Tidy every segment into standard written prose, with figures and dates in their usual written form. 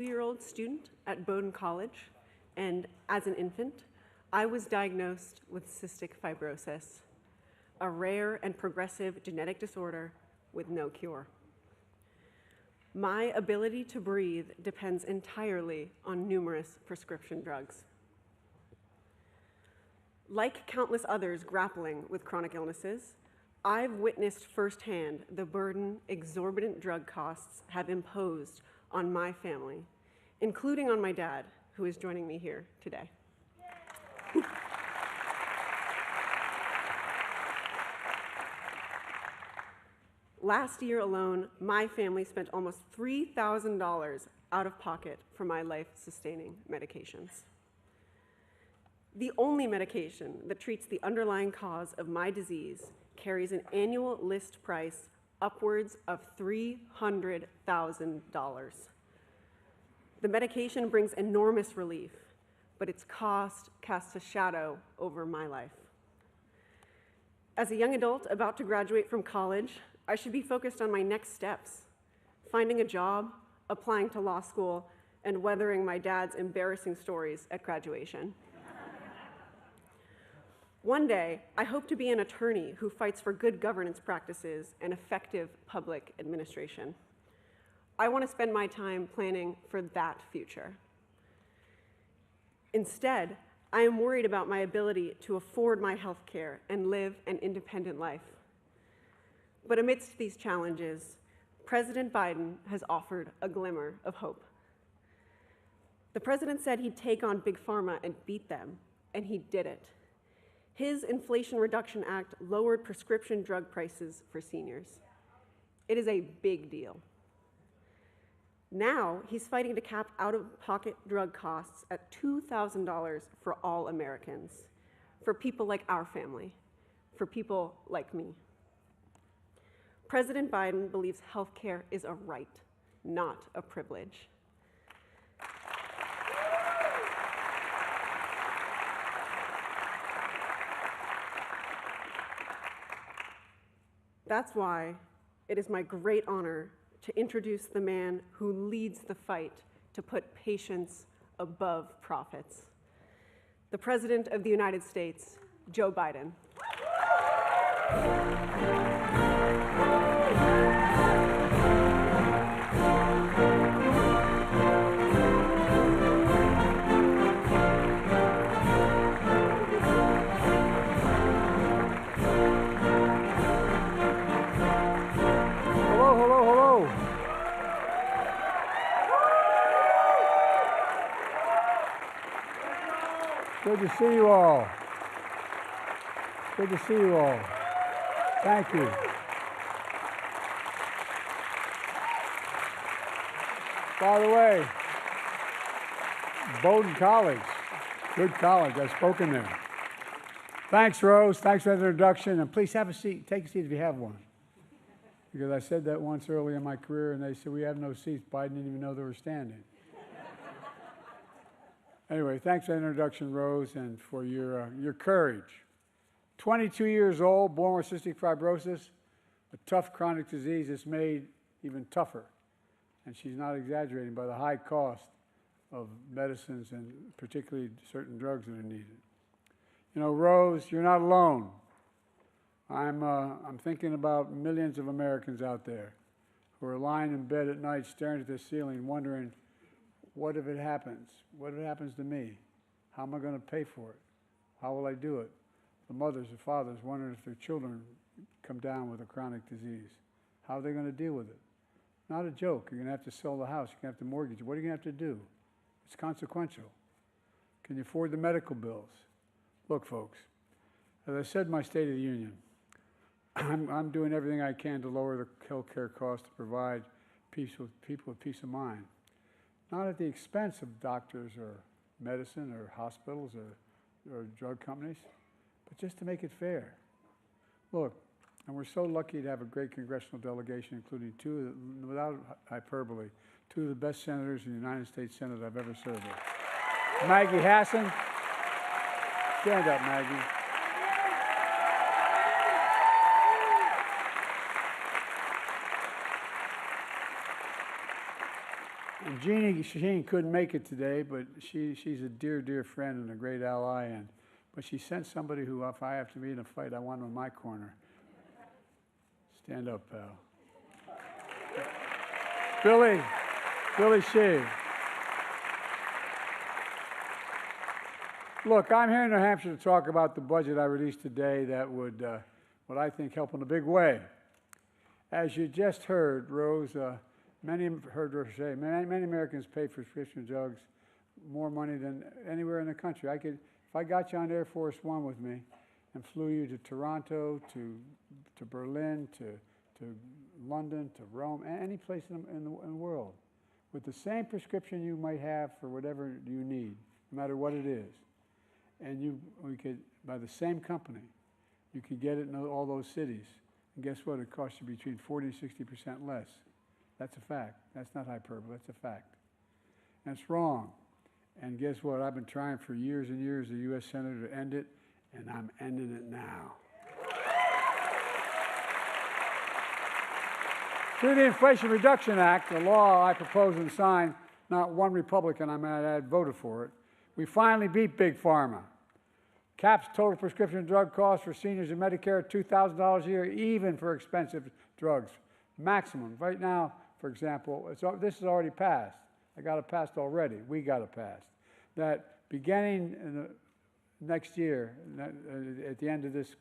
2-year-old student at Bowdoin College, and as an infant, I was diagnosed with cystic fibrosis, a rare and progressive genetic disorder with no cure. My ability to breathe depends entirely on numerous prescription drugs. Like countless others grappling with chronic illnesses, I've witnessed firsthand the burden exorbitant drug costs have imposed on my family, including on my dad, who is joining me here today. Last year alone, my family spent almost $3,000 out of pocket for my life-sustaining medications. The only medication that treats the underlying cause of my disease carries an annual list price upwards of $300,000. The medication brings enormous relief, but its cost casts a shadow over my life. As a young adult about to graduate from college, I should be focused on my next steps, finding a job, applying to law school, and weathering my dad's embarrassing stories at graduation. One day, I hope to be an attorney who fights for good governance practices and effective public administration. I want to spend my time planning for that future. Instead, I am worried about my ability to afford my health care and live an independent life. But amidst these challenges, President Biden has offered a glimmer of hope. The president said he'd take on Big Pharma and beat them, and he did it. His Inflation Reduction Act lowered prescription drug prices for seniors. It is a big deal. Now, he's fighting to cap out-of-pocket drug costs at $2,000 for all Americans, for people like our family, for people like me. President Biden believes healthcare is a right, not a privilege. That's why it is my great honor to introduce the man who leads the fight to put patients above profits, the President of the United States, Joe Biden. Good to see you all. Good to see you all. Thank you. By the way, Bowdoin College, good college. I've spoken there. Thanks, Rose. Thanks for the introduction. And please have a seat. Take a seat if you have one. Because I said that once early in my career, and they said, we have no seats. Biden didn't even know they were standing. Anyway, thanks for the introduction, Rose, and for your courage. 22 years old, born with cystic fibrosis, a tough chronic disease that's made even tougher. And she's not exaggerating by the high cost of medicines and particularly certain drugs that are needed. You know, Rose, you're not alone. I'm thinking about millions of Americans out there who are lying in bed at night staring at the ceiling wondering, what if it happens? What if it happens to me? How am I going to pay for it? How will I do it? The mothers and fathers wondering if their children come down with a chronic disease. How are they going to deal with it? Not a joke. You're going to have to sell the house. You're going to have to mortgage it. What are you going to have to do? It's consequential. Can you afford the medical bills? Look, folks, as I said in my State of the Union, I'm doing everything I can to lower the health care costs to provide people with peace of mind. Not at the expense of doctors or medicine or hospitals or drug companies, but just to make it fair. Look, and we're so lucky to have a great congressional delegation, including without hyperbole, two of the best senators in the United States Senate I've ever served with. Maggie Hassan. Stand up, Maggie. Jeannie Sheen couldn't make it today, but she's a dear, dear friend and a great ally. But she sent somebody who, if I have to be in a fight, I want him in my corner. Stand up, pal. Billy Sheen. Look, I'm here in New Hampshire to talk about the budget I released today that would, what I think, help in a big way. As you just heard, Rose, many Americans pay for prescription drugs more money than anywhere in the country. If I got you on Air Force One with me and flew you to Toronto, to Berlin, to London, to Rome, any place in the world, with the same prescription you might have for whatever you need, no matter what it is, and we could, by the same company, you could get it in all those cities. And guess what? It costs you between 40 and 60% less. That's a fact. That's not hyperbole. That's a fact. And it's wrong. And guess what? I've been trying for years and years, the U.S. Senator, to end it, and I'm ending it now. Through the Inflation Reduction Act, the law I proposed and signed, not one Republican, I might add, voted for it, we finally beat Big Pharma. Caps total prescription drug costs for seniors in Medicare at $2,000 a year, even for expensive drugs. Maximum. Right now, for example, this is already passed. I got it passed already. We got it passed. That beginning in the next year, at the end of this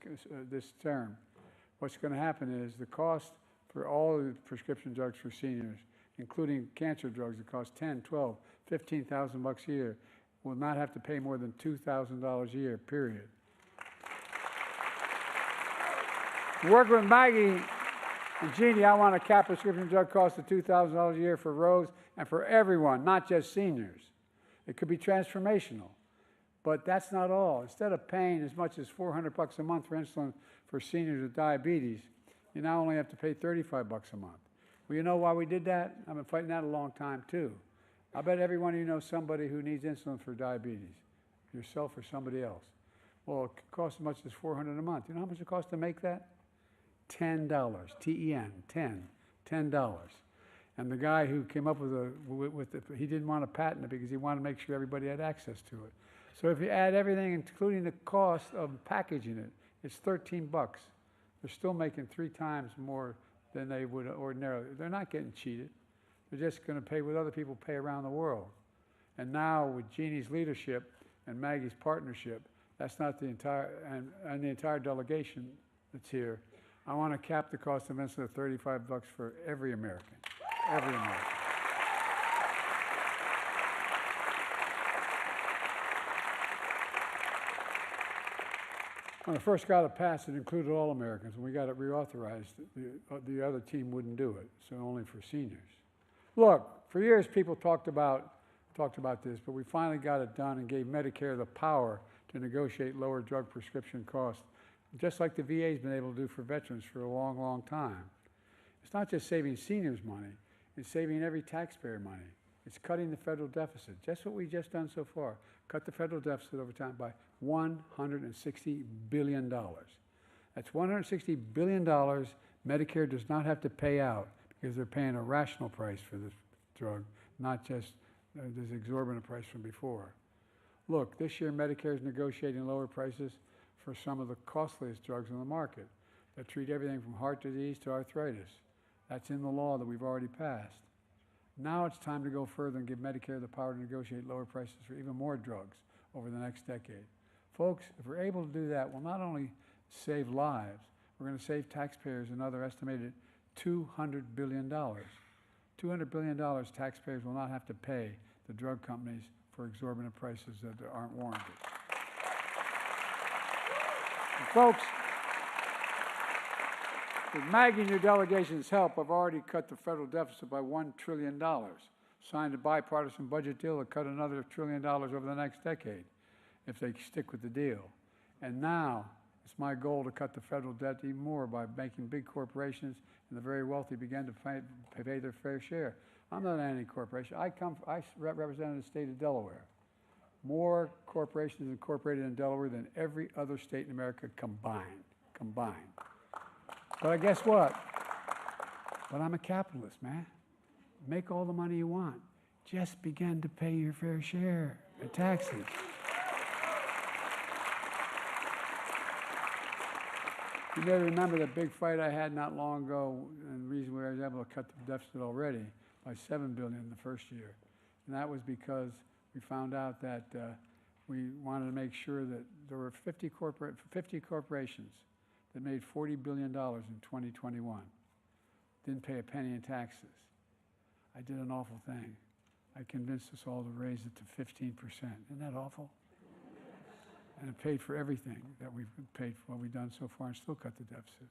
term, what's going to happen is the cost for all of the prescription drugs for seniors, including cancer drugs that cost $10,000, $12,000, $15,000 a year, will not have to pay more than $2,000 a year, period. Working with Maggie and Jeannie, I want to cap prescription drug costs to $2,000 a year for Rose and for everyone, not just seniors. It could be transformational. But that's not all. Instead of paying as much as $400 a month for insulin for seniors with diabetes, you now only have to pay $35 a month. Well, you know why we did that? I've been fighting that a long time, too. I bet every one of you know somebody who needs insulin for diabetes, yourself or somebody else. Well, it costs as much as $400 a month. You know how much it costs to make that? $10, T-E-N, $10. And the guy who came up he didn't want to patent it because he wanted to make sure everybody had access to it. So if you add everything, including the cost of packaging it, it's $13. They're still making 3 times more than they would ordinarily. They're not getting cheated. They're just going to pay what other people pay around the world. And now with Jeannie's leadership and Maggie's partnership, that's not the entire, and the entire delegation that's here, I want to cap the cost of insulin at $35 for every American. Every American. When I first got it passed, it included all Americans. When we got it reauthorized, the other team wouldn't do it, so only for seniors. Look, for years people talked about this, but we finally got it done and gave Medicare the power to negotiate lower drug prescription costs, just like the VA's been able to do for veterans for a long, long time. It's not just saving seniors money, it's saving every taxpayer money. It's cutting the federal deficit. Just what we've just done so far. Cut the federal deficit over time by $160 billion. That's $160 billion Medicare does not have to pay out because they're paying a rational price for this drug, not just this exorbitant price from before. Look, this year Medicare is negotiating lower prices for some of the costliest drugs on the market that treat everything from heart disease to arthritis. That's in the law that we've already passed. Now it's time to go further and give Medicare the power to negotiate lower prices for even more drugs over the next decade. Folks, if we're able to do that, we'll not only save lives, we're going to save taxpayers another estimated $200 billion. $200 billion taxpayers will not have to pay the drug companies for exorbitant prices that aren't warranted. And folks, with Maggie and your delegation's help, I've already cut the federal deficit by $1 trillion. Signed a bipartisan budget deal to cut another $1 trillion over the next decade if they stick with the deal. And now it's my goal to cut the federal debt even more by making big corporations and the very wealthy begin to pay their fair share. I'm not anti-corporation. I represent the state of Delaware. More corporations incorporated in Delaware than every other state in America combined. But guess what? But I'm a capitalist, man. Make all the money you want. just begin to pay your fair share of taxes. You may remember the big fight I had not long ago, and the reason we were able to cut the deficit already by $7 billion in the first year. And that was because we found out that we wanted to make sure that there were 50 corporations that made $40 billion in 2021. Didn't pay a penny in taxes. I did an awful thing. I convinced us all to raise it to 15%. Isn't that awful? And it paid for everything that we've paid for what we've done so far and still cut the deficit.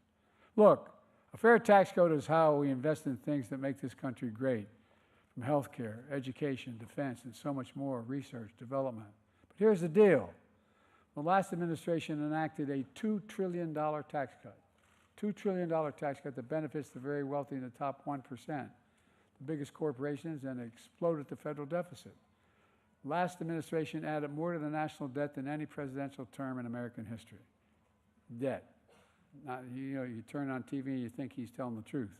Look, a fair tax code is how we invest in things that make this country great, from health care, education, defense, and so much more, research, development. But here's the deal. The last administration enacted a $2 trillion tax cut. $2 trillion tax cut that benefits the very wealthy in the top 1%, the biggest corporations, and exploded the federal deficit. Last administration added more to the national debt than any presidential term in American history. Debt. Not, you turn on TV and you think he's telling the truth.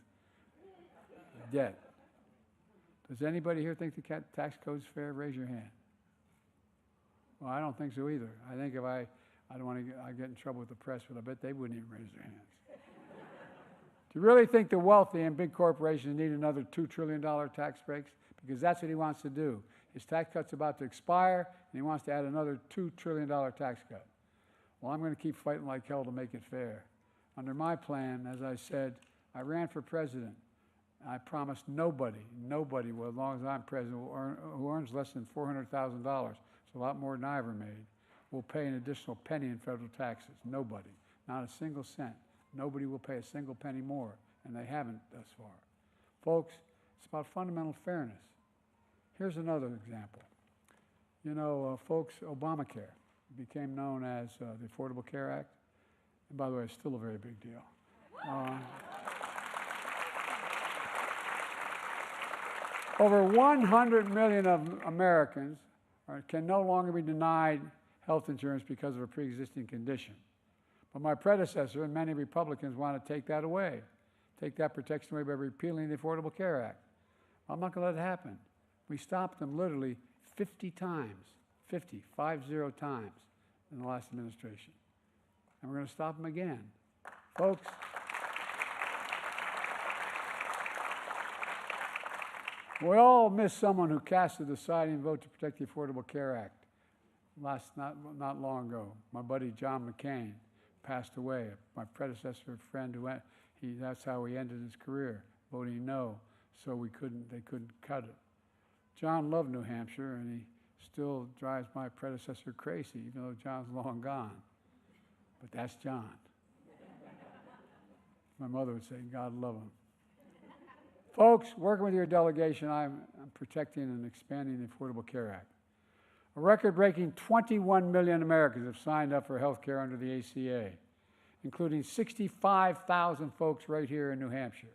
Debt. Does anybody here think the tax code's fair? Raise your hand. Well, I don't think so either. I think if I don't want to get in trouble with the press, but I bet they wouldn't even raise their hands. Do you really think the wealthy and big corporations need another $2 trillion tax breaks? Because that's what he wants to do. His tax cut's about to expire, and he wants to add another $2 trillion tax cut. Well, I'm going to keep fighting like hell to make it fair. Under my plan, as I said, I ran for president. I promised nobody, well, as long as I'm president, who earns less than $400,000, it's a lot more than I ever made, will pay an additional penny in federal taxes. Nobody. Not a single cent. Nobody will pay a single penny more, and they haven't thus far. Folks, it's about fundamental fairness. Here's another example. You know, folks, Obamacare became known as the Affordable Care Act. And by the way, it's still a very big deal. Over 100 million of Americans can no longer be denied health insurance because of a pre-existing condition. But my predecessor and many Republicans want to take that away, take that protection away by repealing the Affordable Care Act. I'm not going to let it happen. We stopped them literally 50 times, 50 times in the last administration. And we're going to stop them again. Folks, we all miss someone who cast a deciding vote to protect the Affordable Care Act not long ago. My buddy John McCain passed away, my predecessor friend that's how he ended his career, voting no, so they couldn't cut it. John loved New Hampshire, and he still drives my predecessor crazy, even though John's long gone. But that's John. My mother would say, God love him. Folks, working with your delegation, I'm protecting and expanding the Affordable Care Act. A record-breaking 21 million Americans have signed up for health care under the ACA, including 65,000 folks right here in New Hampshire.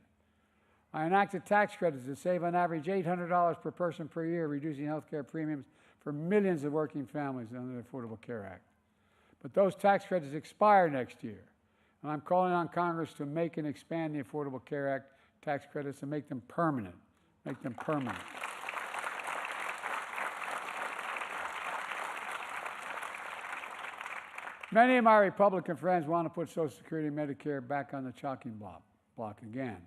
I enacted tax credits that save on average $800 per person per year, reducing health care premiums for millions of working families under the Affordable Care Act. But those tax credits expire next year, and I'm calling on Congress to make and expand the Affordable Care Act tax credits and make them permanent. Make them permanent. Many of my Republican friends want to put Social Security and Medicare back on the chopping block again.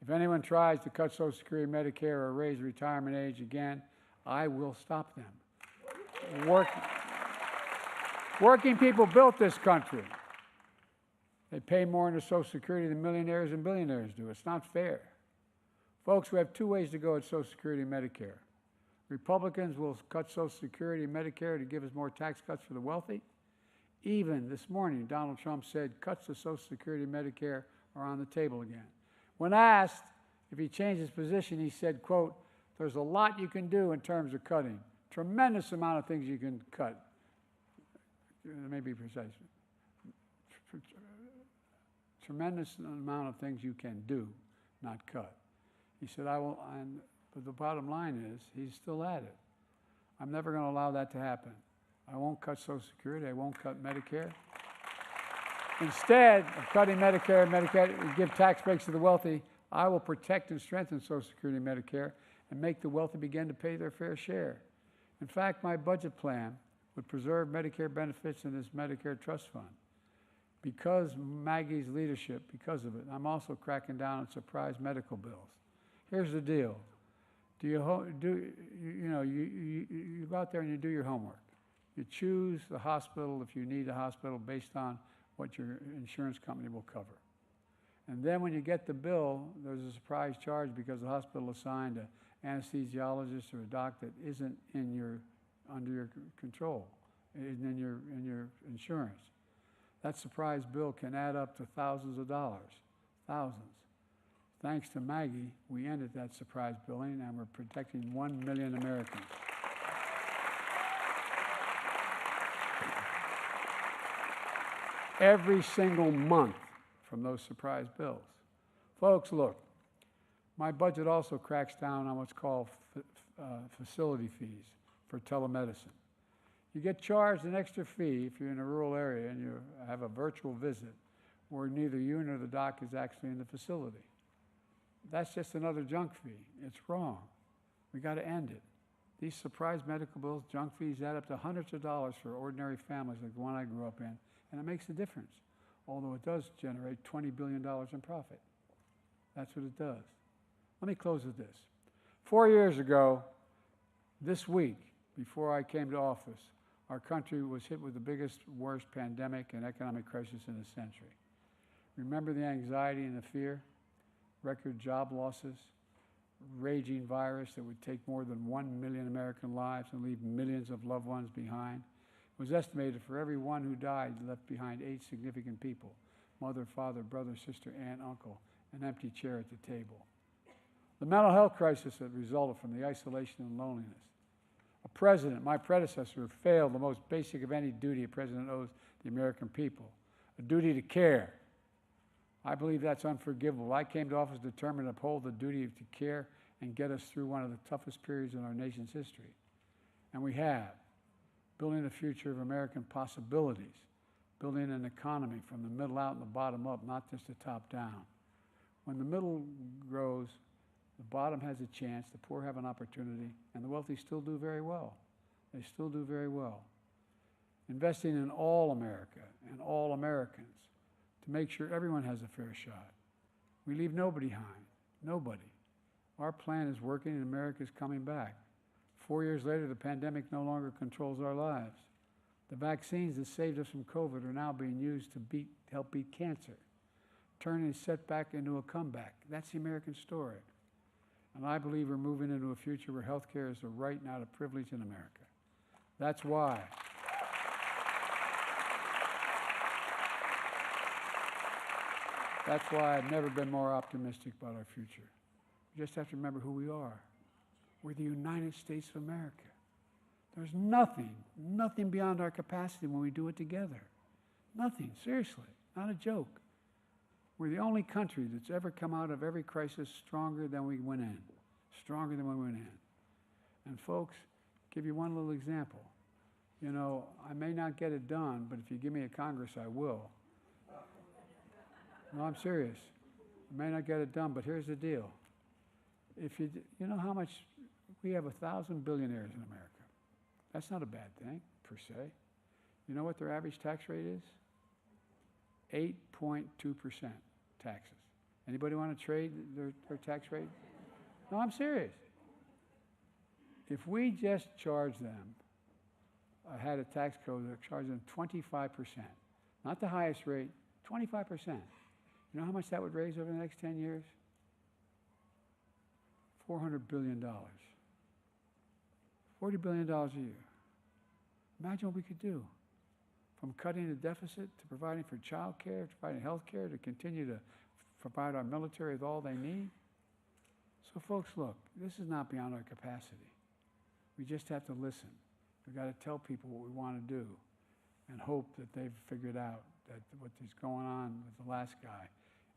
If anyone tries to cut Social Security and Medicare or raise the retirement age again, I will stop them. Working people built this country. They pay more into Social Security than millionaires and billionaires do. It's not fair. Folks, we have two ways to go at Social Security and Medicare. Republicans will cut Social Security and Medicare to give us more tax cuts for the wealthy. Even this morning, Donald Trump said cuts to Social Security and Medicare are on the table again. When asked if he changed his position, he said, quote, there's a lot you can do in terms of cutting. Tremendous amount of things you can cut. Let me be precise. Tremendous amount of things you can do, not cut. He said, but the bottom line is, he's still at it. I'm never going to allow that to happen. I won't cut Social Security. I won't cut Medicare. Instead of cutting Medicare and give tax breaks to the wealthy, I will protect and strengthen Social Security and Medicare and make the wealthy begin to pay their fair share. In fact, my budget plan would preserve Medicare benefits in this Medicare trust fund. Because Maggie's leadership, because of it, I'm also cracking down on surprise medical bills. Here's the deal. You go out there and you do your homework. You choose the hospital if you need a hospital based on what your insurance company will cover. And then when you get the bill, there's a surprise charge because the hospital assigned an anesthesiologist or a doc that isn't under your control, isn't in your insurance. That surprise bill can add up to thousands of dollars, thousands. Thanks to Maggie, we ended that surprise billing and we're protecting 1 million Americans. Every single month from those surprise bills. Folks, look, my budget also cracks down on what's called facility fees for telemedicine. You get charged an extra fee if you're in a rural area and you have a virtual visit where neither you nor the doc is actually in the facility. That's just another junk fee. It's wrong. We got to end it. These surprise medical bills, junk fees add up to hundreds of dollars for ordinary families like the one I grew up in, and it makes a difference, although it does generate $20 billion in profit. That's what it does. Let me close with this. 4 years ago, this week, before I came to office, our country was hit with the biggest, worst pandemic and economic crisis in a century. Remember the anxiety and the fear? Record job losses, raging virus that would take more than 1 million American lives and leave millions of loved ones behind. It was estimated for every one who died, left behind 8 significant people: mother, father, brother, sister, aunt, uncle, an empty chair at the table. The mental health crisis that resulted from the isolation and loneliness. A president, my predecessor, failed the most basic of any duty a president owes the American people, a duty to care. I believe that's unforgivable. I came to office determined to uphold the duty to care and get us through one of the toughest periods in our nation's history. And we have. Building a future of American possibilities, building an economy from the middle out and the bottom up, not just the top down. When the middle grows, the bottom has a chance, the poor have an opportunity, and the wealthy still do very well. They still do very well. Investing in all America and all Americans to make sure everyone has a fair shot. We leave nobody behind, nobody. Our plan is working and America is coming back. 4 years later, the pandemic no longer controls our lives. The vaccines that saved us from COVID are now being used to help beat cancer, turning a setback into a comeback. That's the American story. And I believe we're moving into a future where health care is a right, not a privilege in America. That's why. That's why I've never been more optimistic about our future. We just have to remember who we are. We're the United States of America. There's nothing beyond our capacity when we do it together. Nothing, seriously, not a joke. We're the only country that's ever come out of every crisis stronger than we went in. Stronger than we went in. And folks, give you one little example. You know, I may not get it done, but if you give me a Congress, I will. No, I'm serious. I may not get it done, but here's the deal. If you know how much, we have 1,000 billionaires in America. That's not a bad thing, per se. You know what their average tax rate is? 8.2% taxes. Anybody want to trade their tax rate? No, I'm serious. If we just charge them, had a tax code that charged them 25%, not the highest rate, 25%. You know how much that would raise over the next 10 years? $400 billion. $40 billion a year. Imagine what we could do. From cutting the deficit to providing for childcare, to providing health care, to continue to provide our military with all they need. So folks, look, this is not beyond our capacity. We just have to listen. We've got to tell people what we want to do and hope that they've figured out that what is going on with the last guy,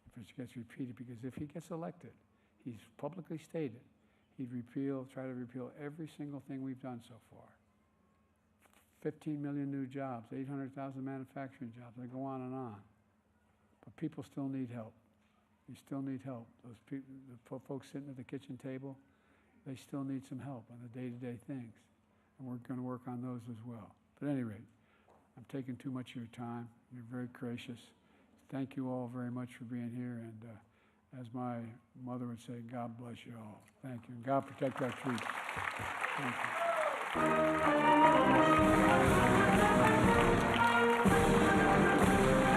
if it gets repeated, because if he gets elected, he's publicly stated he'd try to repeal every single thing we've done so far. 15 million new jobs, 800,000 manufacturing jobs, I go on and on. But people still need help. We still need help. Those people, the folks sitting at the kitchen table, they still need some help on the day-to-day things. And we're going to work on those as well. But at any rate, I'm taking too much of your time. You're very gracious. Thank you all very much for being here. And as my mother would say, God bless you all. Thank you. And God protect our troops. Thank you.